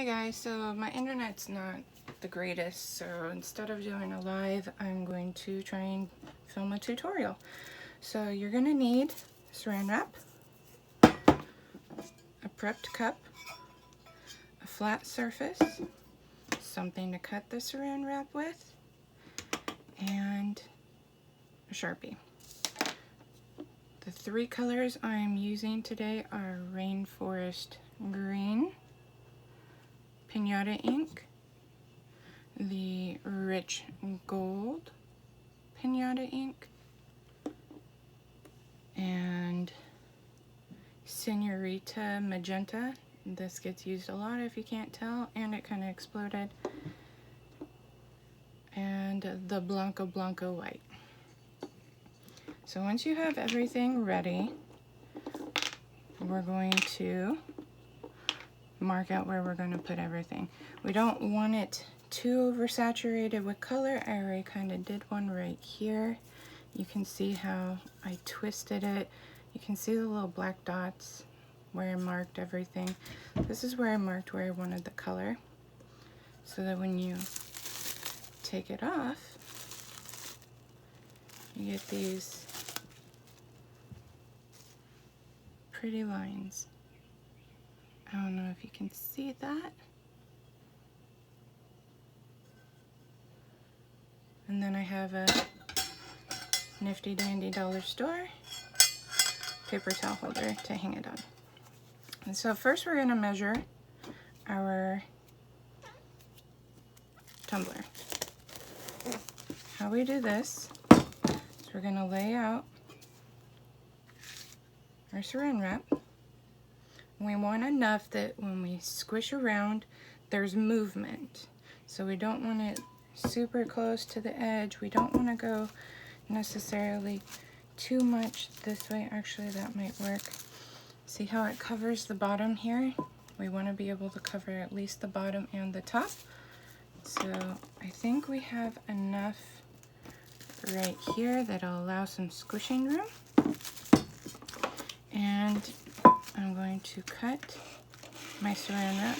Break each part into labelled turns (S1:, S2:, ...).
S1: Hey guys, so my internet's not the greatest, so instead of doing a live, I'm going to try and film a tutorial. So you're going to need Saran Wrap, a prepped cup, a flat surface, something to cut the Saran Wrap with, and a Sharpie. The three colors I'm using today are Rainforest Green, Pinata ink, the rich gold Pinata ink, and Senorita magenta. This gets used a lot if you can't tell, and it kind of exploded. And the Blanco Blanco white. So once you have everything ready, we're going to mark out where we're going to put everything. We don't want it too oversaturated with color. I already kind of did one right here. You can see how I twisted it. You can see the little black dots where I marked everything. This is where I marked where I wanted the color, so that when you take it off, you get these pretty lines. I don't know if you can see that. And then I have a nifty dandy dollar store paper towel holder to hang it on. And so first we're going to measure our tumbler. How we do this is we're going to lay out our Saran Wrap. We want enough that when we squish around, there's movement. So we don't want it super close to the edge. We don't want to go necessarily too much this way. Actually, that might work. See how it covers the bottom here? We want to be able to cover at least the bottom and the top. So I think we have enough right here that'll allow some squishing room. And I'm going to cut my Saran Wrap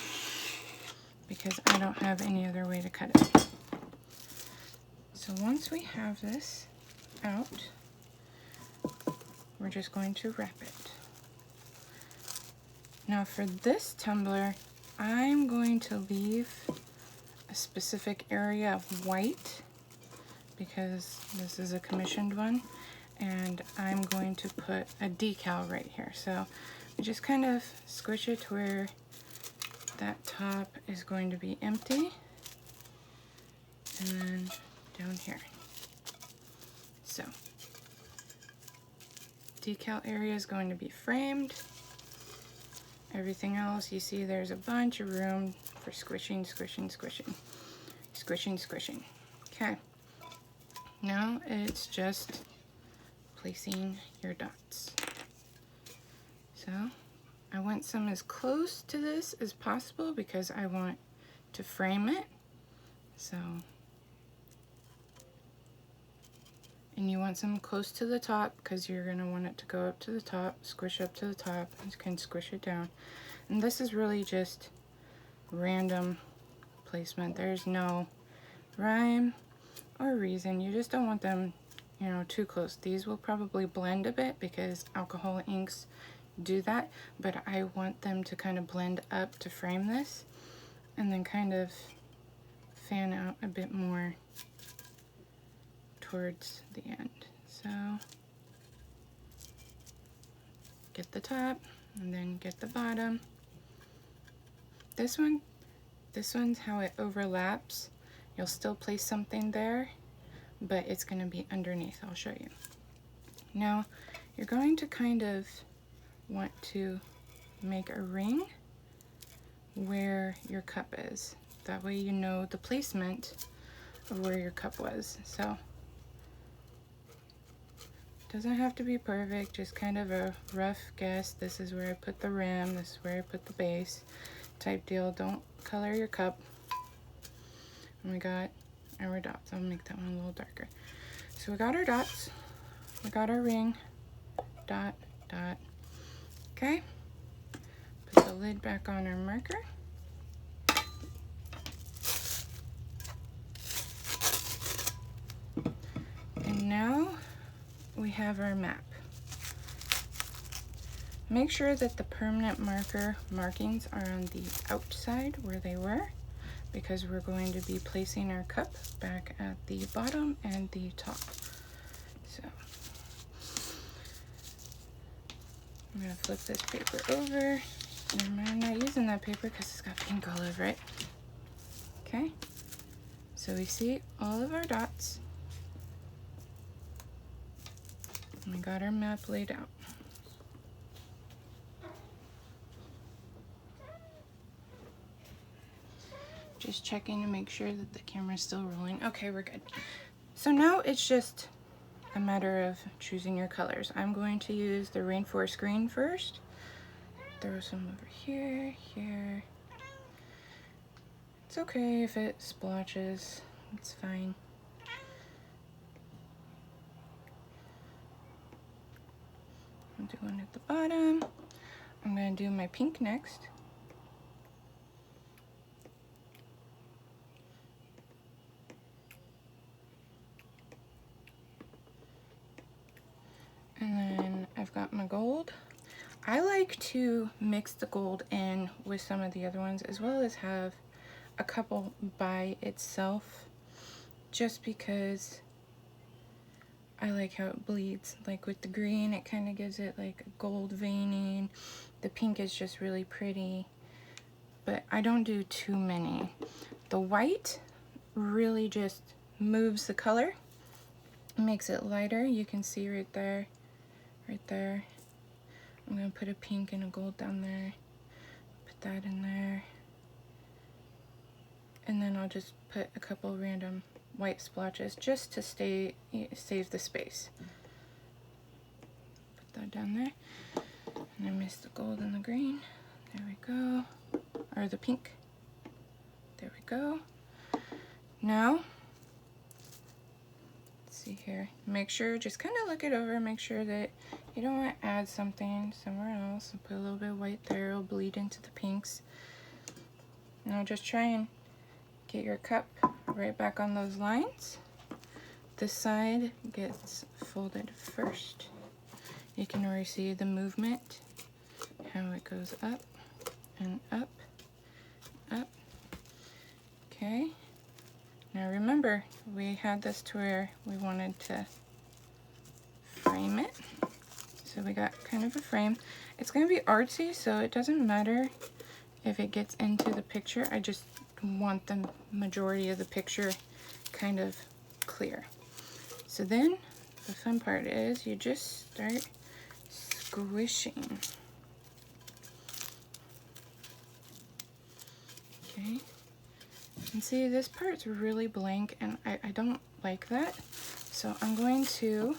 S1: because I don't have any other way to cut it. So once we have this out, we're just going to wrap it. Now for this tumbler, I'm going to leave a specific area of white because this is a commissioned one, and I'm going to put a decal right here. So we just kind of squish it to where that top is going to be empty, and then down here. So decal area is going to be framed. Everything else, you see there's a bunch of room for squishing, squishing, squishing, squishing, squishing. Okay, now it's just placing your dots. So I want some as close to this as possible because I want to frame it. So, and you want some close to the top because you're going to want it to go up to the top, squish up to the top, and you can squish it down. And this is really just random placement. There's no rhyme or reason. You just don't want them, you know, too close. These will probably blend a bit because alcohol inks do that, but I want them to kind of blend up to frame this and then kind of fan out a bit more towards the end. So get the top and then get the bottom. This one's how it overlaps. You'll still place something there, but it's going to be underneath. I'll show you. Now you're going to kind of want to make a ring where your cup is. That way you know the placement of where your cup was. So doesn't have to be perfect, just kind of a rough guess. This is where I put the rim, this is where I put the base type deal. Don't color your cup. And we got our dots. I'll make that one a little darker. So we got our dots, we got our ring, dot, dot. Okay, put the lid back on our marker. have our map. Make sure that the permanent marker markings are on the outside where they were, because we're going to be placing our cup back at the bottom and the top. So I'm gonna flip this paper over. Never mind, I'm not using that paper because it's got pink all over it. Okay, so we see all of our dots. And we got our map laid out. Just checking to make sure that the camera's still rolling. Okay, we're good. So now it's just a matter of choosing your colors. I'm going to use the Rainforest Green first. Throw some over here, here. It's okay if it splotches, it's fine. I'll do one at the bottom. I'm gonna do my pink next. And then I've got my gold. I like to mix the gold in with some of the other ones, as well as have a couple by itself, just because I like how it bleeds. Like with the green, it kind of gives it like a gold veining. The pink is just really pretty, but I don't do too many. The white really just moves the color, makes it lighter. You can see right there, right there. I'm gonna put a pink and a gold down there, put that in there, and then I'll just put a couple random white splotches just to save the space. Put that down there, and I missed the gold and the green. There we go, or the pink. There we go. Now, let's see here. Make sure, just kind of look it over, make sure that you don't want to add something somewhere else. I'll put a little bit of white there, it'll bleed into the pinks. Now just try and get your cup right back on those lines. This side gets folded first. You can already see the movement, how it goes up and up, up. Okay. Now remember, we had this to where we wanted to frame it. So we got kind of a frame. It's going to be artsy, so it doesn't matter if it gets into the picture. I just want the majority of the picture kind of clear. So then the fun part is you just start squishing. Okay. And see, this part's really blank, and I don't like that. So I'm going to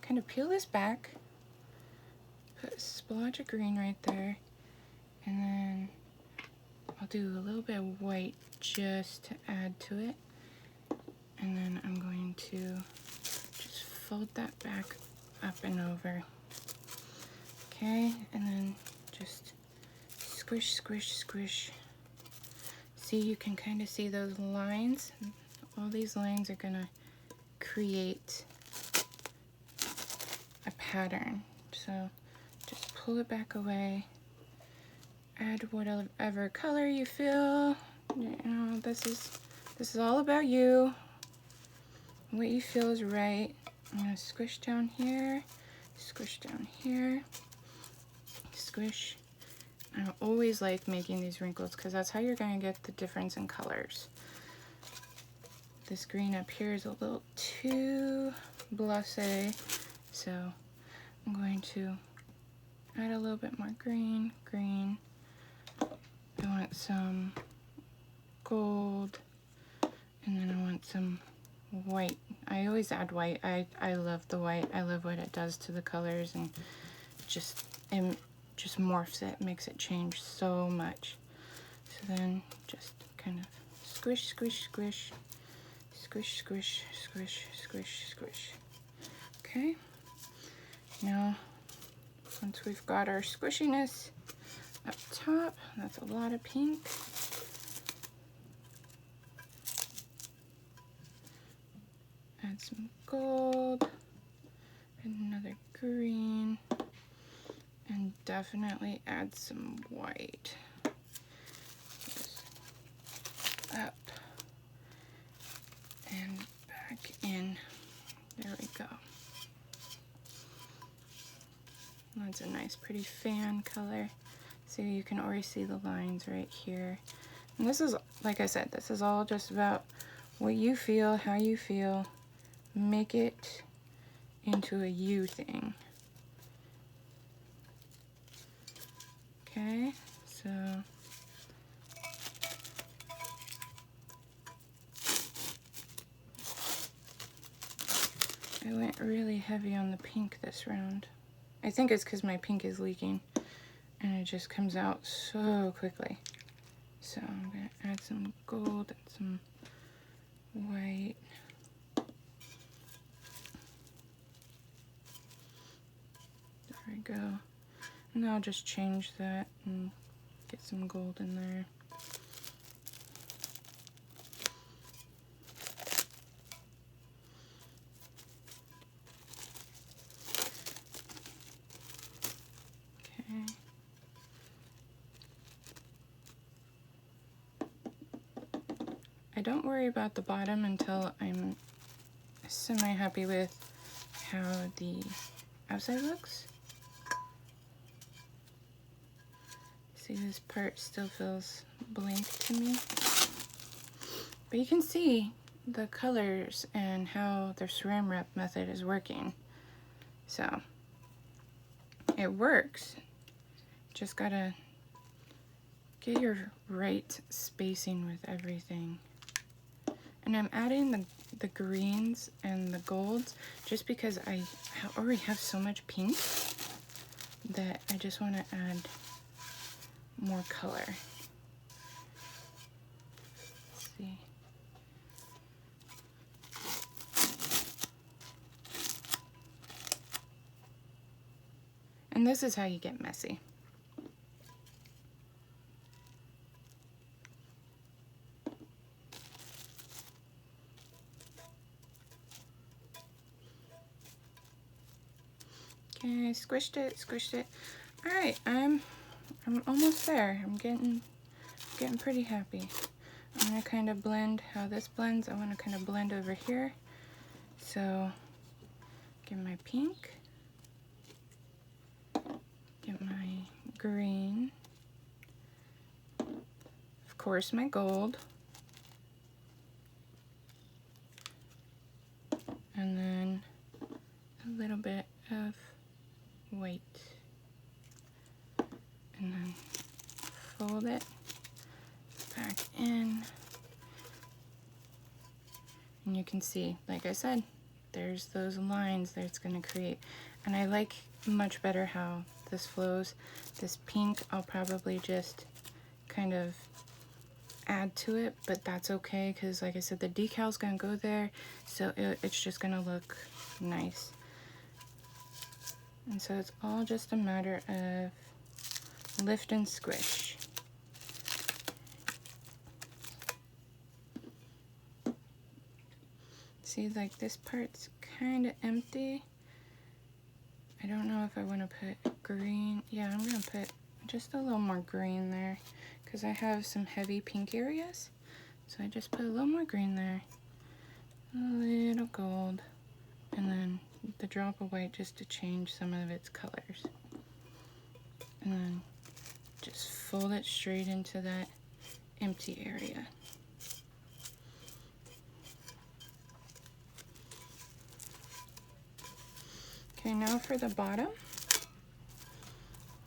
S1: kind of peel this back, put a splotch of green right there, and then I'll do a little bit of white just to add to it. And then I'm going to just fold that back up and over. Okay, and then just squish, squish, squish. See, you can kind of see those lines. All these lines are gonna create a pattern. So just pull it back away. Add whatever color you feel. You know, this is all about you. What you feel is right. I'm gonna squish down here, squish down here, squish. I always like making these wrinkles because that's how you're going to get the difference in colors. This green up here is a little too blasé, so I'm going to add a little bit more green, green. I want some gold, and then I want some white. I always add white. I love the white. I love what it does to the colors, and just morphs it, makes it change so much. So then just kind of squish, squish, squish, squish, squish, squish, squish, squish. Okay. Now, once we've got our squishiness up top, that's a lot of pink. Add some gold. And definitely add some white. Just up and back in. There we go. That's a nice pretty fan color. So you can already see the lines right here. And this is, like I said, this is all just about what you feel, how you feel. Make it into a you thing. Okay, so I went really heavy on the pink this round. I think it's because my pink is leaking and it just comes out so quickly. So I'm going to add some gold and some white. There we go. And I'll just change that and get some gold in there. Okay. I don't worry about the bottom until I'm semi-happy with how the outside looks. See, this part still feels blank to me. But you can see the colors and how the Saran Wrap method is working. So, it works. Just gotta get your right spacing with everything. And I'm adding the greens and the golds just because I already have so much pink that I just want to add more color. Let's see. And this is how you get messy. Okay, squished it. All right, I'm almost there. I'm getting pretty happy. I'm gonna kind of blend how this blends. I want to kind of blend over here. So, get my pink, get my green, of course my gold, and then a little bit of white, and then fold it back in, and you can see, like I said, there's those lines that it's going to create, and I like much better how this flows. This pink I'll probably just kind of add to it, but that's okay because, like I said, the decal's going to go there, so it's just going to look nice. And so it's all just a matter of lift and squish. See, like this part's kind of empty. I don't know if I want to put green. Yeah, I'm going to put just a little more green there because I have some heavy pink areas. So I just put a little more green there, a little gold, and then the drop of white just to change some of its colors. And then just fold it straight into that empty area. Okay, now for the bottom,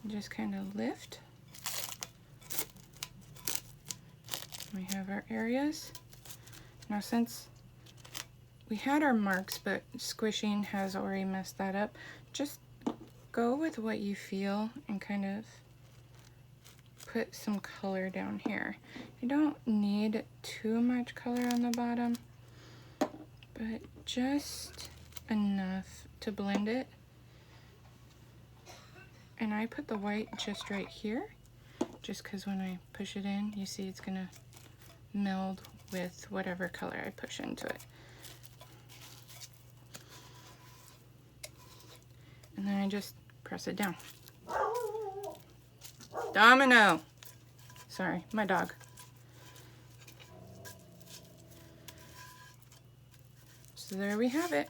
S1: just kind of lift. We have our areas. Now since we had our marks, but squishing has already messed that up, just go with what you feel and kind of put some color down here. You don't need too much color on the bottom, but just enough to blend it. And I put the white just right here, just because when I push it in, you see it's gonna meld with whatever color I push into it. And then I just press it down. Domino. Sorry, my dog. So there we have it.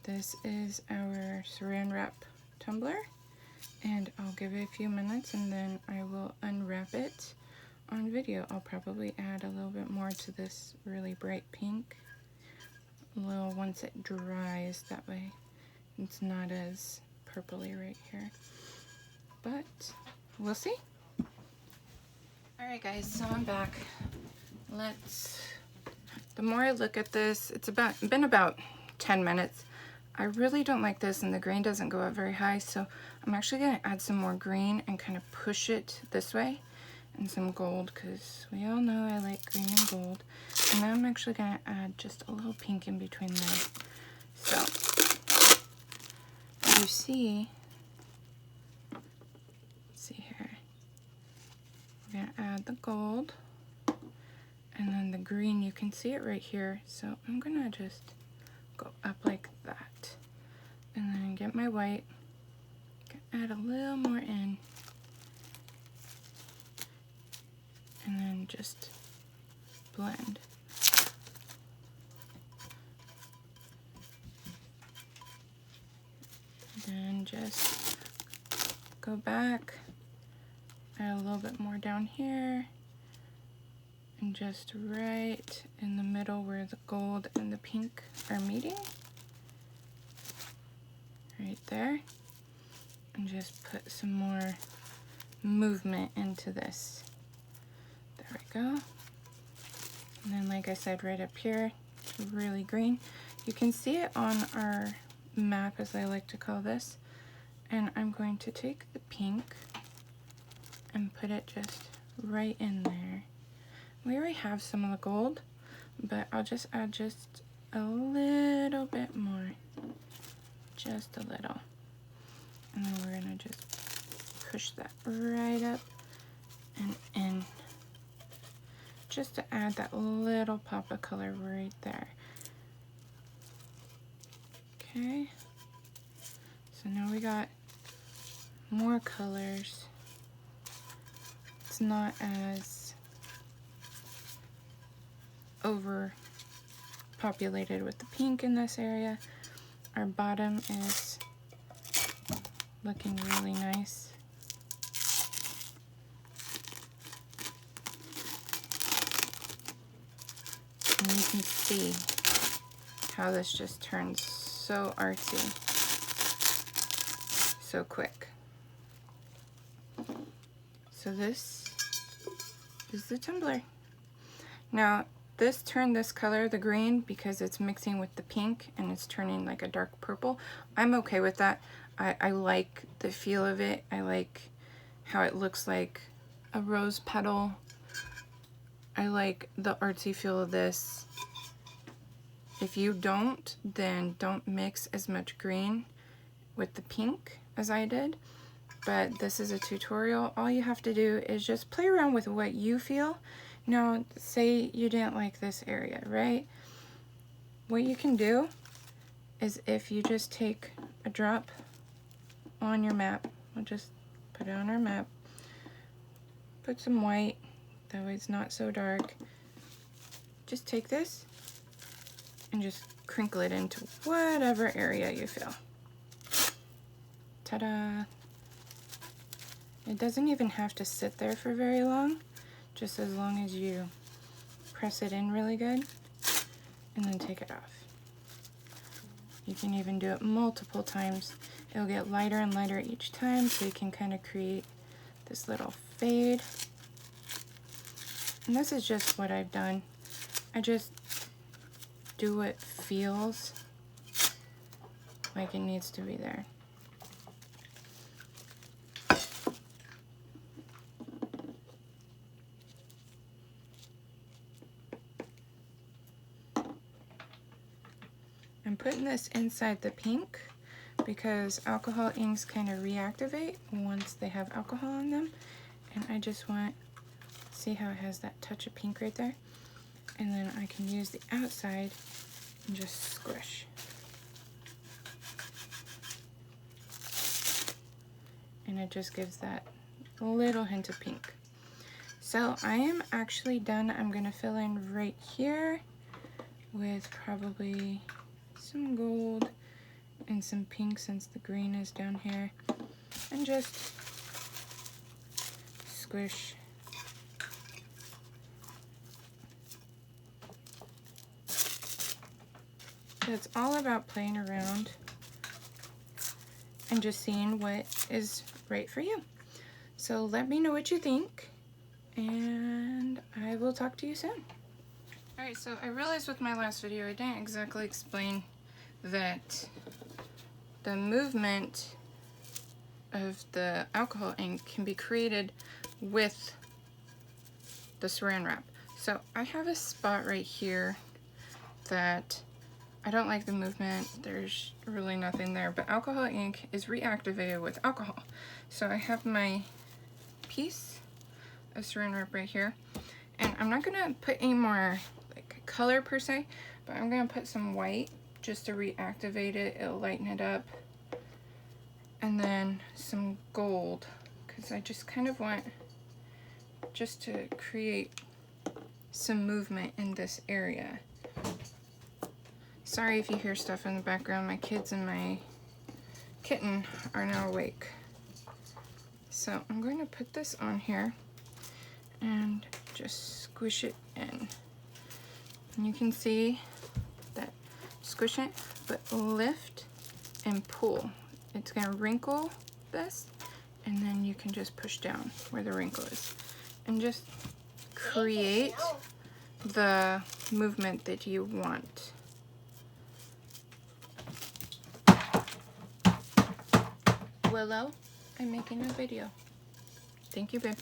S1: This is our Saran Wrap tumbler, and I'll give it a few minutes and then I will unwrap it on video. I'll probably add a little bit more to this really bright pink, a little once it dries, that way it's not as purpley right here, but we'll see. Alright guys, so I'm back. The more I look at this, it's been about 10 minutes. I really don't like this, and the green doesn't go up very high, so I'm actually going to add some more green and kind of push it this way, and some gold, because we all know I like green and gold. And then I'm actually going to add just a little pink in between there. So, you see, let's see here, we're going to add the gold, and then the green, you can see it right here, so I'm going to just go up like that, and then get my white, add a little more in, and then just blend. Then just go back, add a little bit more down here, and just right in the middle where the gold and the pink are meeting, right there, and just put some more movement into this. There we go. And then, like I said, right up here, really green. You can see it on our map, as I like to call this, and I'm going to take the pink and put it just right in there. We already have some of the gold, but I'll just add just a little bit more, just a little, and then we're gonna just push that right up and in, just to add that little pop of color right there. Okay, so now we got more colors. It's not as overpopulated with the pink in this area. Our bottom is looking really nice. And you can see how this just turns so artsy, so quick. So this is the tumbler. Now, this turned this color, the green, because it's mixing with the pink and it's turning like a dark purple. I'm okay with that. I like the feel of it. I like how it looks like a rose petal. I like the artsy feel of this. If you don't, then don't mix as much green with the pink as I did. But this is a tutorial. All you have to do is just play around with what you feel. Now, say you didn't like this area, right? What you can do is, if you just take a drop on your map, we'll just put it on our map, put some white, that way it's not so dark. Just take this and just crinkle it into whatever area you feel. Ta-da! It doesn't even have to sit there for very long, just as long as you press it in really good and then take it off. You can even do it multiple times. It'll get lighter and lighter each time, so you can kind of create this little fade. And this is just what I've done. I just do what feels like it needs to be there. I'm putting this inside the pink because alcohol inks kind of reactivate once they have alcohol in them. And I just want, see how it has that touch of pink right there? And then I can use the outside and just squish. And it just gives that a little hint of pink. So I am actually done. I'm gonna fill in right here with probably some gold and some pink since the green is down here, and just squish. So it's all about playing around and just seeing what is right for you. So let me know what you think, and I will talk to you soon. Alright, so I realized with my last video I didn't exactly explain that the movement of the alcohol ink can be created with the Saran Wrap. So I have a spot right here that I don't like the movement. There's really nothing there, but alcohol ink is reactivated with alcohol. So I have my piece of Saran Wrap right here, and I'm not gonna put any more like color per se, but I'm gonna put some white just to reactivate it. It'll lighten it up, and then some gold because I just kind of want just to create some movement in this area. Sorry if you hear stuff in the background. My kids and my kitten are now awake. So I'm going to put this on here and just squish it in. And you can see that squish it, but lift and pull. It's going to wrinkle this, and then you can just push down where the wrinkle is and just create the movement that you want. Willow, I'm making a video. Thank you, babe.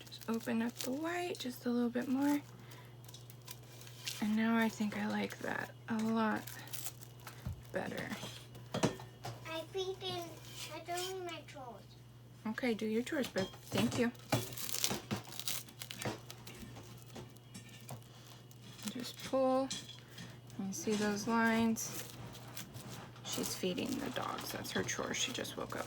S1: Just open up the white just a little bit more. And now I think I like that a lot better.
S2: I'm doing my chores.
S1: Okay, do your chores, babe. Thank you. Just pull. You see those lines? She's feeding the dogs. That's her chore. She just woke up.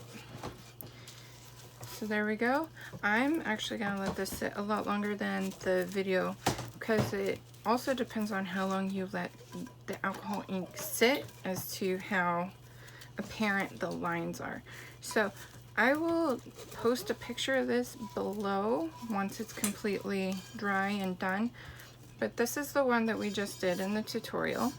S1: So there we go. I'm actually gonna let this sit a lot longer than the video because it also depends on how long you let the alcohol ink sit as to how apparent the lines are. So I will post a picture of this below once it's completely dry and done. But this is the one that we just did in the tutorial.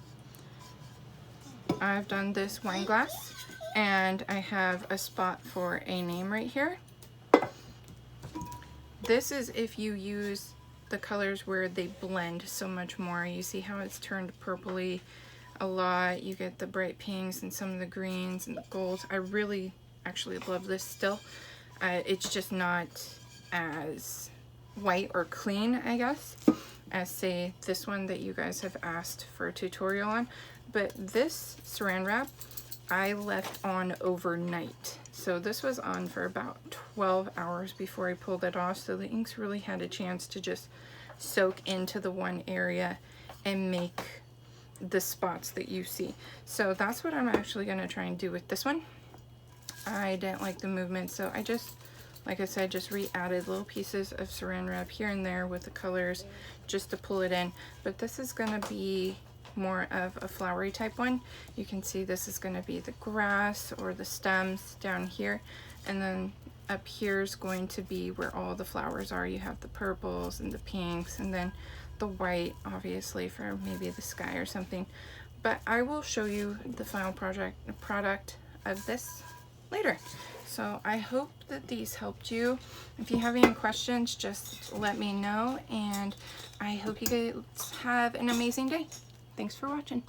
S1: I've done this wine glass, and I have a spot for a name right here. This is if you use the colors where they blend so much more. You see how it's turned purpley a lot. You get the bright pinks and some of the greens and the golds. I really actually love this still. It's just not as white or clean, I guess, as say this one that you guys have asked for a tutorial on. But this Saran Wrap I left on overnight. So this was on for about 12 hours before I pulled it off. So the inks really had a chance to just soak into the one area and make the spots that you see. So that's what I'm actually going to try and do with this one. I didn't like the movement, so I just, like I said, just re-added little pieces of Saran Wrap here and there with the colors just to pull it in. But this is going to be more of a flowery type one. You can see this is going to be the grass or the stems down here, and then up here is going to be where all the flowers are. You have the purples and the pinks, and then the white obviously for maybe the sky or something. But I will show you the final product of this later. So I hope that these helped you. If you have any questions, just let me know, and I hope you guys have an amazing day. Thanks for watching.